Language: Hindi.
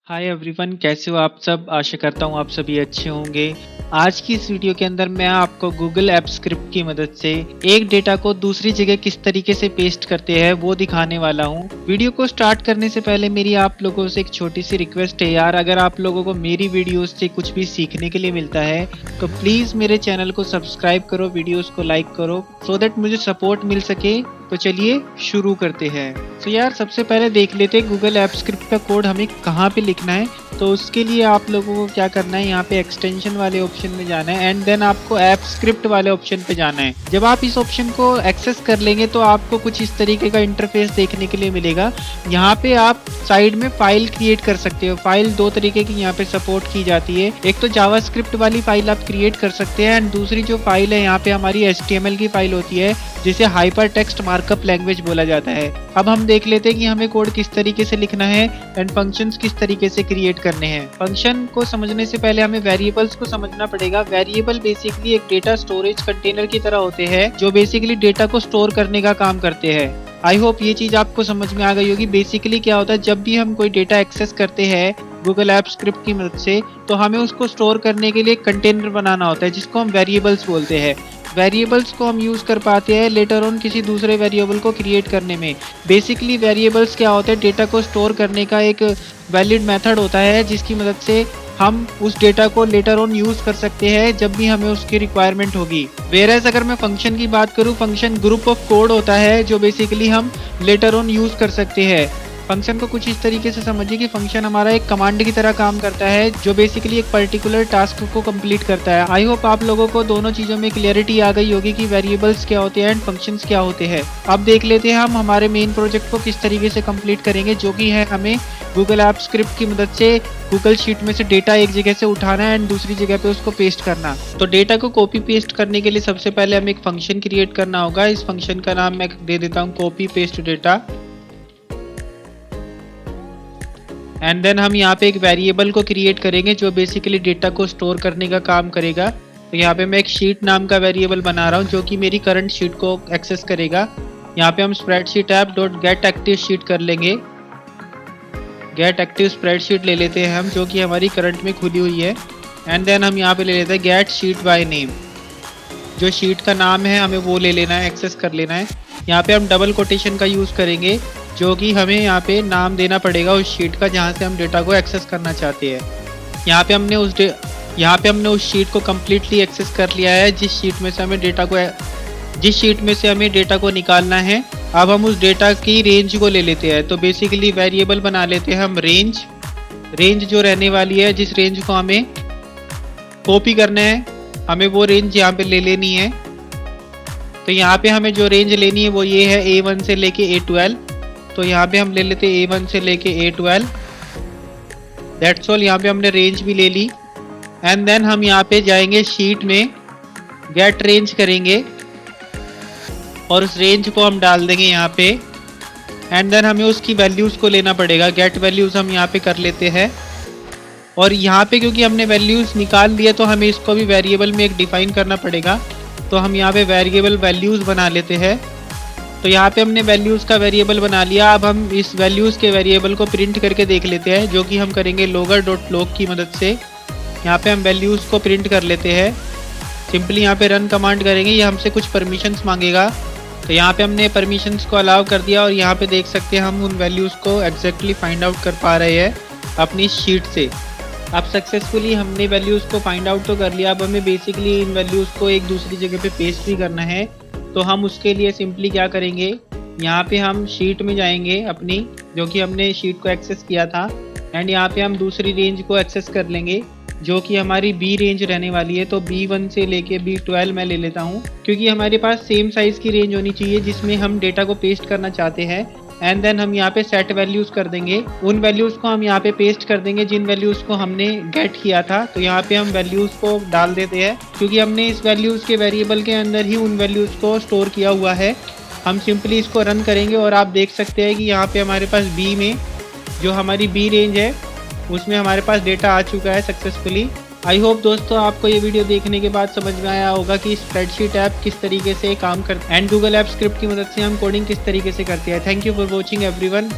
हाय एवरीवन, कैसे हो आप सब। आशा करता हूँ आप सभी अच्छे होंगे। आज की इस वीडियो के अंदर मैं आपको गूगल ऐप स्क्रिप्ट की मदद से एक डेटा को दूसरी जगह किस तरीके से पेस्ट करते हैं वो दिखाने वाला हूँ। वीडियो को स्टार्ट करने से पहले मेरी आप लोगों से एक छोटी सी रिक्वेस्ट है यार, अगर आप लोगों को मेरी वीडियोस से कुछ भी सीखने के लिए मिलता है तो प्लीज मेरे चैनल को सब्सक्राइब करो, वीडियोस को लाइक करो सो दैट मुझे सपोर्ट मिल सके। तो चलिए शुरू करते हैं। तो यार सबसे पहले देख लेते हैं गूगल ऐप स्क्रिप्ट का कोड हमें कहाँ पे लिखना है। तो उसके लिए आप लोगों को क्या करना है, यहाँ पे एक्सटेंशन वाले ऑप्शन में जाना है एंड देन आपको ऐप स्क्रिप्ट वाले ऑप्शन पे जाना है। जब आप इस ऑप्शन को एक्सेस कर लेंगे तो आपको कुछ इस तरीके का इंटरफेस देखने के लिए मिलेगा। यहाँ पे आप साइड में फाइल क्रिएट कर सकते हो। फाइल दो तरीके की यहाँ पे सपोर्ट की जाती है। एक तो जावास्क्रिप्ट वाली फाइल आप क्रिएट कर सकते हैं एंड दूसरी जो फाइल है यहाँ पे हमारी HTML की फाइल होती है जिसे हाइपर टेक्स्ट मार्कअप लैंग्वेज बोला जाता है। अब हम देख लेते हैं कि हमें कोड किस तरीके से लिखना है एंड फंक्शंस किस तरीके से क्रिएट करने हैं। फंक्शन को समझने से पहले हमें वेरिएबल्स को समझना पड़ेगा। वेरिएबल बेसिकली एक डेटा स्टोरेज कंटेनर की तरह होते हैं जो बेसिकली डेटा को स्टोर करने का काम करते हैं। आई होप ये चीज आपको समझ में आ गई होगी। बेसिकली क्या होता है, जब भी हम कोई डेटा एक्सेस करते हैं गूगल ऐप स्क्रिप्ट की मदद से तो हमें उसको स्टोर करने के लिए कंटेनर बनाना होता है जिसको हम वेरिएबल्स बोलते हैं। वेरिएबल्स को हम यूज कर पाते हैं लेटर ऑन किसी दूसरे वेरिएबल को क्रिएट करने में। बेसिकली वेरिएबल्स क्या होते हैं, डेटा को स्टोर करने का एक वैलिड मेथड होता है जिसकी मदद से हम उस डेटा को लेटर ऑन यूज कर सकते हैं जब भी हमें उसकी रिक्वायरमेंट होगी। वेयरएज अगर मैं फंक्शन की बात करूं, फंक्शन ग्रुप ऑफ कोड होता है जो बेसिकली हम लेटर ऑन यूज कर सकते हैं। फंक्शन को कुछ इस तरीके से समझिए कि फंक्शन हमारा एक कमांड की तरह काम करता है जो बेसिकली एक पर्टिकुलर टास्क को कंप्लीट करता है। आई होप आप लोगों को दोनों चीजों में क्लियरिटी आ गई होगी कि वेरिएबल्स क्या होते हैं एंड फंक्शंस क्या होते हैं। अब देख लेते हैं हम हमारे मेन प्रोजेक्ट को किस तरीके से कंप्लीट करेंगे, जो कि है हमें गूगल ऐप स्क्रिप्ट की मदद से गूगल शीट में से डेटा एक जगह से उठाना एंड दूसरी जगह पे उसको पेस्ट करना। तो डेटा को कॉपी पेस्ट करने के लिए सबसे पहले हमें एक फंक्शन क्रिएट करना होगा। इस फंक्शन का नाम मैं दे देता हूँ copy paste data and then हम यहाँ पे एक वेरिएबल को क्रिएट करेंगे जो बेसिकली डेटा को स्टोर करने का काम करेगा। तो यहाँ पे मैं एक शीट नाम का वेरिएबल बना रहा हूँ जो कि मेरी करंट शीट को एक्सेस करेगा। यहाँ पे हम spreadsheet app dot gate active sheet कर लेंगे। गेट एक्टिव स्प्रेडशीट ले लेते हैं हम, जो कि हमारी करंट में खुली हुई है एंड देन हम यहाँ पे ले लेते हैं गेट शीट बाय नेम। जो शीट का नाम है हमें वो ले लेना है, एक्सेस कर लेना है। यहाँ पे हम डबल कोटेशन का यूज़ करेंगे जो कि हमें यहाँ पे नाम देना पड़ेगा उस शीट का जहाँ से हम डेटा को एक्सेस करना चाहते हैं। यहाँ पे हमने उस शीट को कम्प्लीटली एक्सेस कर लिया है जिस शीट में से हमें डेटा को निकालना है। अब हम उस डेटा की रेंज को ले लेते हैं। तो बेसिकली वेरिएबल बना लेते हैं हम रेंज जो रहने वाली है, जिस रेंज को हमें कॉपी करना है हमें वो रेंज यहाँ पे ले लेनी है। तो यहाँ पे हमें जो रेंज लेनी है वो ये है A1 से लेके A12। तो यहाँ पे हम ले लेते हैं A1 से लेके A12। That's all. यहाँ पे हमने रेंज भी ले ली एंड देन हम यहाँ पे जाएंगे शीट में गेट रेंज करेंगे और उस रेंज को हम डाल देंगे यहाँ पे एंड देन हमें उसकी वैल्यूज़ को लेना पड़ेगा। गेट वैल्यूज़ हम यहाँ पे कर लेते हैं और यहाँ पे क्योंकि हमने वैल्यूज़ निकाल लिए तो हमें इसको भी वेरिएबल में एक डिफाइन करना पड़ेगा। तो हम यहाँ पे वेरिएबल वैल्यूज़ बना लेते हैं। तो यहाँ पे हमने वैल्यूज़ का वेरिएबल बना लिया। अब हम इस वैल्यूज़ के वेरिएबल को प्रिंट करके देख लेते हैं, जो कि हम करेंगे logger.log की मदद से। यहाँ पे हम वैल्यूज़ को प्रिंट कर लेते हैं। सिंपली यहाँ पे रन कमांड करेंगे, ये हमसे कुछ परमिशंस मांगेगा। तो यहाँ पे हमने परमिशंस को अलाउ कर दिया और यहाँ पे देख सकते हैं हम उन वैल्यूज़ को एग्जैक्टली फाइंड आउट कर पा रहे हैं अपनी शीट से। अब सक्सेसफुली हमने वैल्यूज़ को फाइंड आउट तो कर लिया। अब हमें बेसिकली इन वैल्यूज़ को एक दूसरी जगह पे पेस्ट भी करना है। तो हम उसके लिए सिंपली क्या करेंगे, यहाँ पे हम शीट में जाएंगे अपनी, जो कि हमने शीट को एक्सेस किया था एंड यहाँ पे हम दूसरी रेंज को एक्सेस कर लेंगे जो कि हमारी B रेंज रहने वाली है। तो B1 से लेके B12 मैं ले लेता हूँ क्योंकि हमारे पास सेम साइज़ की रेंज होनी चाहिए जिसमें हम डेटा को पेस्ट करना चाहते हैं। एंड देन हम यहाँ पे सेट वैल्यूज़ कर देंगे। उन वैल्यूज़ को हम यहाँ पे पेस्ट कर देंगे जिन वैल्यूज़ को हमने गेट किया था। तो यहाँ पे हम वैल्यूज़ को डाल देते हैं क्योंकि हमने इस वैल्यूज़ के वेरिएबल के अंदर ही उन वैल्यूज़ को स्टोर किया हुआ है। हम सिंपली इसको रन करेंगे और आप देख सकते हैं कि यहाँ पे हमारे पास B में जो हमारी B रेंज है उसमें हमारे पास डेटा आ चुका है सक्सेसफुली। आई होप दोस्तों आपको ये वीडियो देखने के बाद समझ में आया होगा कि स्प्रेडशीट ऐप किस तरीके से काम करता है एंड गूगल ऐप स्क्रिप्ट की मदद से हम कोडिंग किस तरीके से करते हैं। Thank you for watching everyone.